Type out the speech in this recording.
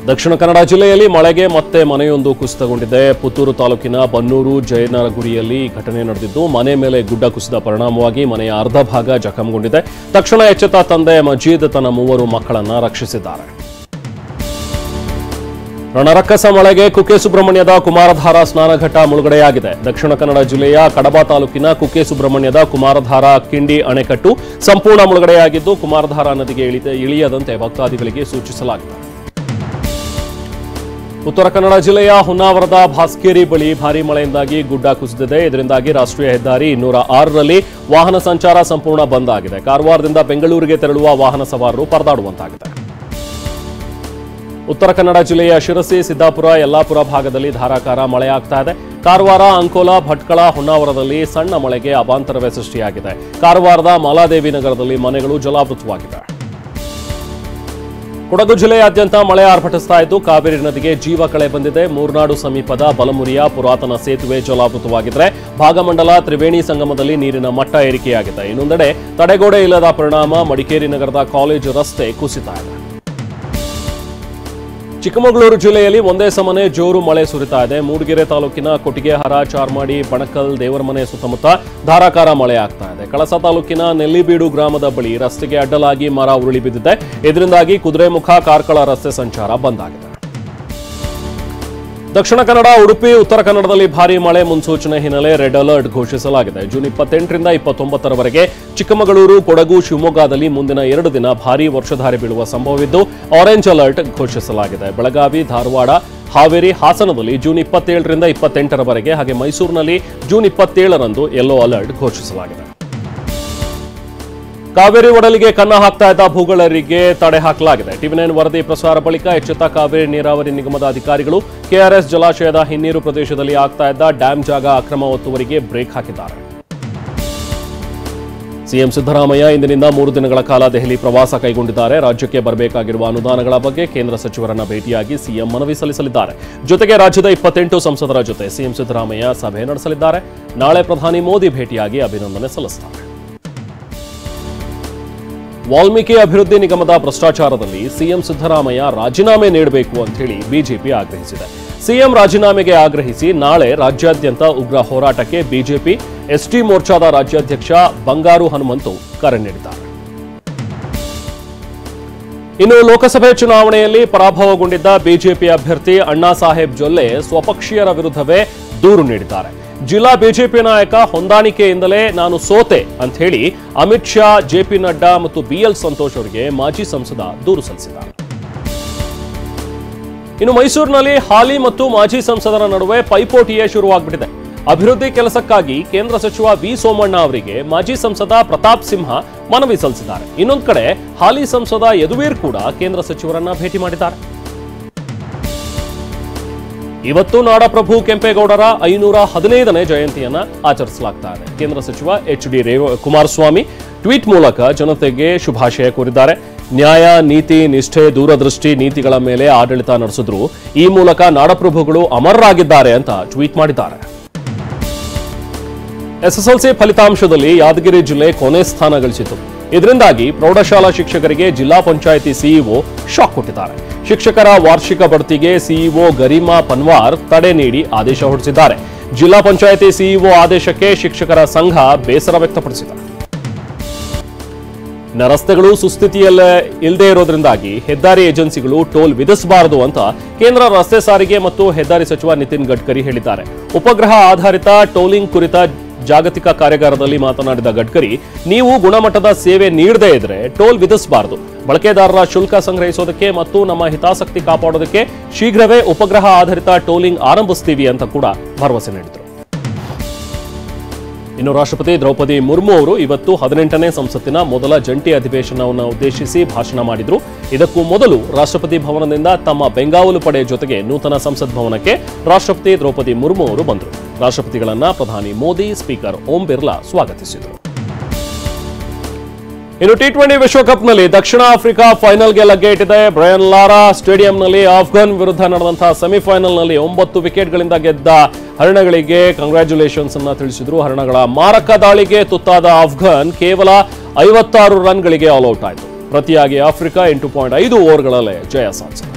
ದಕ್ಷಿಣ ಕನ್ನಡ ಜಿಲ್ಲೆಯಲ್ಲಿ ಮಳೆಗೆ ಮತ್ತೆ ಮನೆಯೊಂದು ಕುಸಿತಗೊಂಡಿದೆ. ಪುತ್ತೂರು ತಾಲೂಕಿನ ಬನ್ನೂರು ಜಯನಗುಡಿಯಲ್ಲಿ ಘಟನೆ ನಡೆದಿದ್ದು, ಮನೆ ಮೇಲೆ ಗುಡ್ಡ ಕುಸಿದ ಪರಿಣಾಮವಾಗಿ ಮನೆಯ ಅರ್ಧ ಭಾಗ ಜಖಂಗೊಂಡಿದೆ. ತಕ್ಷಣ ಎಚ್ಚೆತ್ತ ತಂದೆ ಮಜೀದ್ ತನ್ನ 3 ಮಕ್ಕಳನ್ನ ರಕ್ಷಿಸಿದ್ದಾರೆ. ರಣರಕ್ಕಸ ಮಳೆಗೆ ಕುಕ್ಕೆ ಸುಬ್ರಹ್ಮಣ್ಯದ ಕುಮಾರಧಾರ ಸ್ನಾನಘಟ್ಟ ಮುಳುಗಡೆಯಾಗಿದೆ. ದಕ್ಷಿಣ ಕನ್ನಡ ಜಿಲ್ಲೆಯ ಕಡಬ ತಾಲೂಕಿನ ಕುಕ್ಕೆ ಸುಬ್ರಹ್ಮಣ್ಯದ ಕುಮಾರಧಾರ ಕಿಂಡಿ ಅಣೆಕಟ್ಟು ಸಂಪೂರ್ಣ ಮುಳುಗಡೆಯಾಗಿದ್ದು, ಕುಮಾರಧಾರ ನದಿಗೆ ಇಳಿಯದಂತೆ ಭಕ್ತಾದಿಗಳಿಗೆ ಸೂಚಿಸಲಾಗಿದೆ. ಉತ್ತರ ಕನ್ನಡ ಜಿಲ್ಲೆಯ ಹೊನ್ನಾವರದ ಭಾಸ್ಕೇರಿ ಬಳಿ ಭಾರೀ ಮಳೆಯಿಂದಾಗಿ ಗುಡ್ಡ ಕುಸಿದಿದೆ. ಇದರಿಂದಾಗಿ ರಾಷ್ಟ್ರೀಯ ಹೆದ್ದಾರಿ 206ರಲ್ಲಿ ವಾಹನ ಸಂಚಾರ ಸಂಪೂರ್ಣ ಬಂದ್ ಆಗಿದೆ. ಕಾರವಾರದಿಂದ ಬೆಂಗಳೂರಿಗೆ ತೆರಳುವ ವಾಹನ ಸವಾರರು ಪರದಾಡುವಂತಾಗಿದೆ. ಉತ್ತರ ಕನ್ನಡ ಜಿಲ್ಲೆಯ ಶಿರಸಿ, ಸಿದ್ದಾಪುರ, ಯಲ್ಲಾಪುರ ಭಾಗದಲ್ಲಿ ಧಾರಾಕಾರ ಮಳೆಯಾಗ್ತಾ ಇದೆ. ಕಾರವಾರ, ಅಂಕೋಲ, ಭಟ್ಕಳ, ಹೊನ್ನಾವರದಲ್ಲಿ ಸಣ್ಣ ಮಳೆಗೆ ಅವಾಂತರವೇ ಸೃಷ್ಟಿಯಾಗಿದೆ. ಕಾರವಾರದ ಮಾಲಾದೇವಿ ನಗರದಲ್ಲಿ ಮನೆಗಳು ಜಲಾವೃತವಾಗಿವೆ. ಕೊಡಗು ಜಿಲ್ಲೆಯಾದ್ಯಂತ ಮಳೆ ಆರ್ಭಟಿಸ್ತಾ ಇದ್ದು, ಕಾವೇರಿ ನದಿಗೆ ಜೀವ ಕಳೆ ಬಂದಿದೆ. ಮೂರ್ನಾಡು ಸಮೀಪದ ಬಲಮುರಿಯ ಪುರಾತನ ಸೇತುವೆ ಜಲಾವೃತವಾಗಿದ್ದರೆ, ಭಾಗಮಂಡಲ ತ್ರಿವೇಣಿ ಸಂಗಮದಲ್ಲಿ ನೀರಿನ ಮಟ್ಟ ಏರಿಕೆಯಾಗಿದೆ. ಇನ್ನೊಂದೆಡೆ ತಡೆಗೋಡೆ ಇಲ್ಲದ ಪರಿಣಾಮ ಮಡಿಕೇರಿ ನಗರದ ಕಾಲೇಜು ರಸ್ತೆ ಕುಸಿತ ಇದೆ. ಚಿಕ್ಕಮಗಳೂರು ಜಿಲ್ಲೆಯಲ್ಲಿ ಒಂದೇ ಸಮನೆ ಜೋರು ಮಳೆ ಸುರಿತಾ ಇದೆ. ಮೂಡಿಗೆರೆ ತಾಲೂಕಿನ ಕೊಟ್ಟಿಗೆಹಾರ, ಚಾರ್ಮಾಡಿ, ಬಣಕಲ್, ದೇವರಮನೆ ಸುತ್ತಮುತ್ತ ಧಾರಾಕಾರ ಮಳೆ ಆಗ್ತಾ ಇದೆ. ಕಳಸ ತಾಲೂಕಿನ ನೆಲ್ಲಿಬೀಡು ಗ್ರಾಮದ ಬಳಿ ರಸ್ತೆಗೆ ಅಡ್ಡಲಾಗಿ ಮರ ಉರುಳಿ ಬಿದ್ದಿದೆ. ಇದರಿಂದಾಗಿ ಕುದುರೆಮುಖ, ಕಾರ್ಕಳ ರಸ್ತೆ ಸಂಚಾರ ಬಂದ್ ಆಗಿದೆ. ದಕ್ಷಿಣ ಕನ್ನಡ, ಉಡುಪಿ, ಉತ್ತರ ಕನ್ನಡದಲ್ಲಿ ಭಾರೀ ಮಳೆ ಮುನ್ಸೂಚನೆ ಹಿನ್ನೆಲೆ ರೆಡ್ ಅಲರ್ಟ್ ಘೋಷಿಸಲಾಗಿದೆ. ಜೂನ್ 28ರಿಂದ 29ರವರೆಗೆ ಚಿಕ್ಕಮಗಳೂರು, ಕೊಡಗು, ಶಿವಮೊಗ್ಗದಲ್ಲಿ ಮುಂದಿನ 2 ದಿನ ಭಾರೀ ವರ್ಷಧಾರೆ ಬೀಳುವ ಸಂಭವವಿದ್ದು, ಆರೆಂಜ್ ಅಲರ್ಟ್ ಘೋಷಿಸಲಾಗಿದೆ. ಬೆಳಗಾವಿ, ಧಾರವಾಡ, ಹಾವೇರಿ, ಹಾಸನದಲ್ಲಿ ಜೂನ್ 27ರಿಂದ 28ರವರೆಗೆ, ಹಾಗೆ ಮೈಸೂರಿನಲ್ಲಿ ಜೂನ್ 27ರಂದು ಯೆಲ್ಲೋ ಅಲರ್ಟ್ ಘೋಷಿಸಲಾಗಿದೆ. ಕಾವೇರಿ ಒಡಲಿಗೆ ಕನ್ನ ಹಾಕ್ತಾ ಇದ್ದ ಭೂಗಳರಿಗೆ ತಡೆ ಹಾಕಲಾಗಿದೆ. ಟಿವಿ9 ವರದಿ ಪ್ರಸಾರ ಬಳಿಕ ಎಚ್ಚೆತ್ತ ಕಾವೇರಿ ನೀರಾವರಿ ನಿಗಮದ ಅಧಿಕಾರಿಗಳು ಕೆಆರ್ಎಸ್ ಜಲಾಶಯದ ಹಿನ್ನೀರು ಪ್ರದೇಶದಲ್ಲಿ ಆಗ್ತಾ ಇದ್ದ ಡ್ಯಾಂ ಜಾಗ ಅಕ್ರಮ ಒತ್ತುವರಿಗೆ ಬ್ರೇಕ್ ಹಾಕಿದ್ದಾರೆ. ಸಿಎಂ ಸಿದ್ದರಾಮಯ್ಯ ಇಂದಿನಿಂದ 3 ದಿನಗಳ ಕಾಲ ದೆಹಲಿ ಪ್ರವಾಸ ಕೈಗೊಂಡಿದ್ದಾರೆ. ರಾಜ್ಯಕ್ಕೆ ಬರಬೇಕಾಗಿರುವ ಅನುದಾನಗಳ ಬಗ್ಗೆ ಕೇಂದ್ರ ಸಚಿವರನ್ನ ಭೇಟಿಯಾಗಿ ಸಿಎಂ ಮನವಿ ಸಲ್ಲಿಸಲಿದ್ದಾರೆ. ಜೊತೆಗೆ ರಾಜ್ಯದ 28 ಸಂಸದರ ಜೊತೆ ಸಿಎಂ ಸಿದ್ದರಾಮಯ್ಯ ಸಭೆ ನಡೆಸಲಿದ್ದಾರೆ. ನಾಳೆ ಪ್ರಧಾನಿ ಮೋದಿ ಭೇಟಿಯಾಗಿ ಅಭಿನಂದನೆ ಸಲ್ಲಿಸುತ್ತಾರೆ. ವಾಲ್ಮೀಕಿ ಅಭಿವೃದ್ಧಿ ನಿಗಮದ ಭ್ರಷ್ಟಾಚಾರದಲ್ಲಿ ಸಿಎಂ ಸಿದ್ದರಾಮಯ್ಯ ರಾಜೀನಾಮೆ ನೀಡಬೇಕು ಅಂತ ಹೇಳಿ ಬಿಜೆಪಿ ಆಗ್ರಹಿಸಿದೆ. ಸಿಎಂ ರಾಜೀನಾಮೆಗೆ ಆಗ್ರಹಿಸಿ ನಾಳೆ ರಾಜ್ಯಾದ್ಯಂತ ಉಗ್ರ ಹೋರಾಟಕ್ಕೆ ಬಿಜೆಪಿ ಎಸ್ಟಿ ಮೋರ್ಚಾದ ರಾಜ್ಯಾಧ್ಯಕ್ಷ ಬಂಗಾರು ಹನುಮಂತು ಕರೆ ನೀಡಿದ್ದಾರೆ. ಇನ್ನು ಲೋಕಸಭೆ ಚುನಾವಣೆಯಲ್ಲಿ ಪರಾಭವಗೊಂಡಿದ್ದ ಬಿಜೆಪಿ ಅಭ್ಯರ್ಥಿ ಅಣ್ಣಾ ಸಾಹೇಬ್ ಜೊಲ್ಲೆ ಸ್ವಪಕ್ಷೀಯರ ವಿರುದ್ಧವೇ ದೂರು ನೀಡಿದ್ದಾರೆ. ಜಿಲ್ಲಾ ಬಿಜೆಪಿ ನಾಯಕ ಹೊಂದಾಣಿಕೆಯಿಂದಲೇ ನಾನು ಸೋತೆ ಅಂತ ಹೇಳಿ ಅಮಿತ್ ಶಾ, ಜೆಪಿ ನಡ್ಡಾ ಮತ್ತು ಬಿಎಲ್ ಸಂತೋಷ್ ಅವರಿಗೆ ಮಾಜಿ ಸಂಸದ ದೂರು ಸಲ್ಲಿಸಿದ್ದಾರೆ. ಇನ್ನು ಮೈಸೂರಿನಲ್ಲಿ ಹಾಲಿ ಮತ್ತು ಮಾಜಿ ಸಂಸದರ ನಡುವೆ ಪೈಪೋಟಿಯೇ ಶುರುವಾಗ್ಬಿಟ್ಟಿದೆ. ಅಭಿವೃದ್ಧಿ ಕೆಲಸಕ್ಕಾಗಿ ಕೇಂದ್ರ ಸಚಿವ ವಿ ಸೋಮಣ್ಣ ಅವರಿಗೆ ಮಾಜಿ ಸಂಸದ ಪ್ರತಾಪ್ ಸಿಂಹ ಮನವಿ ಸಲ್ಲಿಸಿದ್ದಾರೆ. ಇನ್ನೊಂದು ಕಡೆ ಹಾಲಿ ಸಂಸದ ಯದುವೀರ್ ಕೂಡ ಕೇಂದ್ರ ಸಚಿವರನ್ನ ಭೇಟಿ ಮಾಡಿದ್ದಾರೆ. ಇವತ್ತು ನಾಡಪ್ರಭು ಕೆಂಪೇಗೌಡರ 515ನೇ ಜಯಂತಿಯನ್ನ ಆಚರಿಸಲಾಗ್ತಾ ಇದೆ. ಕೇಂದ್ರ ಸಚಿವ ಎಚ್.ಡಿ. ಕುಮಾರಸ್ವಾಮಿ ಟ್ವೀಟ್ ಮೂಲಕ ಜನತೆಗೆ ಶುಭಾಶಯ ಕೋರಿದ್ದಾರೆ. ನ್ಯಾಯ, ನೀತಿ, ನಿಷ್ಠೆ, ದೂರದೃಷ್ಟಿ ನೀತಿಗಳ ಮೇಲೆ ಆಡಳಿತ ನಡೆಸಿದ್ರು. ಈ ಮೂಲಕ ನಾಡಪ್ರಭುಗಳು ಅಮರರಾಗಿದ್ದಾರೆ ಅಂತ ಟ್ವೀಟ್ ಮಾಡಿದ್ದಾರೆ. ಎಸ್ಎಸ್ಎಲ್ಸಿ ಫಲಿತಾಂಶದಲ್ಲಿ ಯಾದಗಿರಿ ಜಿಲ್ಲೆ ಕೊನೆ ಸ್ಥಾನ ಗಳಿಸಿತು. ಇದರಿಂದಾಗಿ ಪ್ರೌಢಶಾಲಾ ಶಿಕ್ಷಕರಿಗೆ ಜಿಲ್ಲಾ ಪಂಚಾಯಿತಿ ಸಿಇಒ ಶಾಕ್ ಕೊಟ್ಟಿದ್ದಾರೆ. ಶಿಕ್ಷಕರ ವಾರ್ಷಿಕ ಬಡ್ತಿಗೆ ಸಿಇಒ ಗರಿಮಾ ಪನ್ವಾರ್ ತಡೆ ನೀಡಿ ಆದೇಶ ಹೊರಡಿಸಿದ್ದಾರೆ. ಜಿಲ್ಲಾ ಪಂಚಾಯಿತಿ ಸಿಇಒ ಆದೇಶಕ್ಕೆ ಶಿಕ್ಷಕರ ಸಂಘ ಬೇಸರ ವ್ಯಕ್ತಪಡಿಸಿದೆ. ರಸ್ತೆಗಳು ಸುಸ್ಥಿತಿಯಲ್ಲೇ ಇಲ್ಲದೆ ಇರೋದ್ರಿಂದಾಗಿ ಹೆದ್ದಾರಿ ಏಜೆನ್ಸಿಗಳು ಟೋಲ್ ವಿಧಿಸಬಾರದು ಅಂತ ಕೇಂದ್ರ ರಸ್ತೆ ಸಾರಿಗೆ ಮತ್ತು ಹೆದ್ದಾರಿ ಸಚಿವ ನಿತಿನ್ ಗಡ್ಕರಿ ಹೇಳಿದ್ದಾರೆ. ಉಪಗ್ರಹ ಆಧಾರಿತ ಟೋಲಿಂಗ್ ಕುರಿತ ಜಾಗತಿಕ ಕಾರ್ಯಾಗಾರದಲ್ಲಿ ಮಾತನಾಡಿದ ಗಡ್ಕರಿ, ನೀವು ಗುಣಮಟ್ಟದ ಸೇವೆ ನೀಡದೇ ಇದ್ರೆ ಟೋಲ್ ವಿಧಿಸಬಾರದು. ಬಳಕೆದಾರರ ಶುಲ್ಕ ಸಂಗ್ರಹಿಸೋದಕ್ಕೆ ಮತ್ತು ನಮ್ಮ ಹಿತಾಸಕ್ತಿ ಕಾಪಾಡೋದಕ್ಕೆ ಶೀಘ್ರವೇ ಉಪಗ್ರಹ ಆಧಾರಿತ ಟೋಲಿಂಗ್ ಆರಂಭಿಸ್ತೀವಿ ಅಂತ ಕೂಡ ಭರವಸೆ ನೀಡಿದರು. ಇನ್ನು ರಾಷ್ಟ್ರಪತಿ ದ್ರೌಪದಿ ಮುರ್ಮು ಅವರು ಇವತ್ತು 18ನೇ ಸಂಸತ್ತಿನ ಮೊದಲ ಜಂಟಿ ಅಧಿವೇಶನವನ್ನು ಉದ್ದೇಶಿಸಿ ಭಾಷಣ ಮಾಡಿದ್ರು. ಇದಕ್ಕೂ ಮೊದಲು ರಾಷ್ಟ್ರಪತಿ ಭವನದಿಂದ ತಮ್ಮ ಬೆಂಗಾವಲು ಪಡೆ ಜೊತೆಗೆ ನೂತನ ಸಂಸತ್ ಭವನಕ್ಕೆ ರಾಷ್ಟ್ರಪತಿ ದ್ರೌಪದಿ ಮುರ್ಮು ಅವರು ಬಂದರು. ರಾಷ್ಟ್ರಪತಿಗಳನ್ನ ಪ್ರಧಾನಿ ಮೋದಿ, ಸ್ಪೀಕರ್ ಓಂ ಬಿರ್ಲಾ ಸ್ವಾಗತಿಸಿದರು. ಇನ್ನು ಟಿ20 ವಿಶ್ವಕಪ್ನಲ್ಲಿ ದಕ್ಷಿಣ ಆಫ್ರಿಕಾ ಫೈನಲ್ಗೆ ಲಗ್ಗೆ ಇಟ್ಟಿದೆ. ಬ್ರಯನ್ ಲಾರಾ ಸ್ಟೇಡಿಯಂನಲ್ಲಿ ಆಫ್ಘಾನ್ ವಿರುದ್ಧ ನಡೆದಂತಹ ಸೆಮಿಫೈನಲ್ನಲ್ಲಿ 9 ವಿಕೆಟ್ಗಳಿಂದ ಗೆದ್ದ ಹರಣಗಳಿಗೆ ಕಂಗ್ರ್ಯಾಚುಲೇಷನ್ಸ್ ಅನ್ನ ತಿಳಿಸಿದ್ರು. ಹರಣಗಳ ಮಾರಕ ದಾಳಿಗೆ ತುತ್ತಾದ ಆಫ್ಘಾನ್ ಕೇವಲ 56 ರನ್ಗಳಿಗೆ ಆಲ್ಔಟ್ ಆಯಿತು. ಪ್ರತಿಯಾಗಿ ಆಫ್ರಿಕಾ 8.5 ಓವರ್ಗಳಲ್ಲೇ ಜಯ ಸಾಧಿಸಿದೆ.